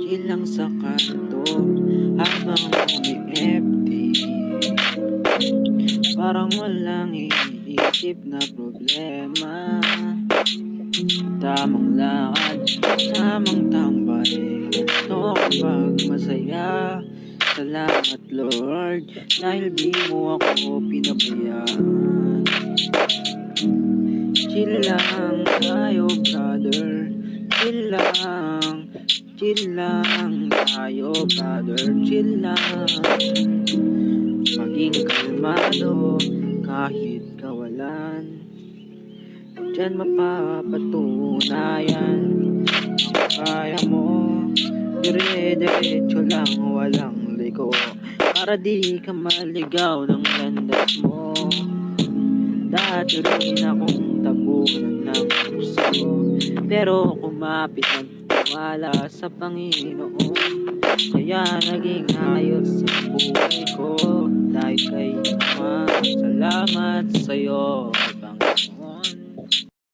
chill lang sa kanto habang umi-FT. Parang walang iniisip na problema. Tamang lakad, tamang tambay, ganito kapag masaya. Salamat Lord, dahil di mo ako pinabayaan. Chill lang tayo brother, chill lang tayo brother, chill lang. Maging kalmado kahit kawalan, diyan mapapatunayan ang kaya mo. Dire-diretso lang walang liko, para di ka maligaw ng landas mo. Dati rin akong tabunan ng puso, pero kumapit nagtiwala sa Panginoon. Kaya naging ayos sa buhay ko, dahil kay Ama. Salamat sa'yo.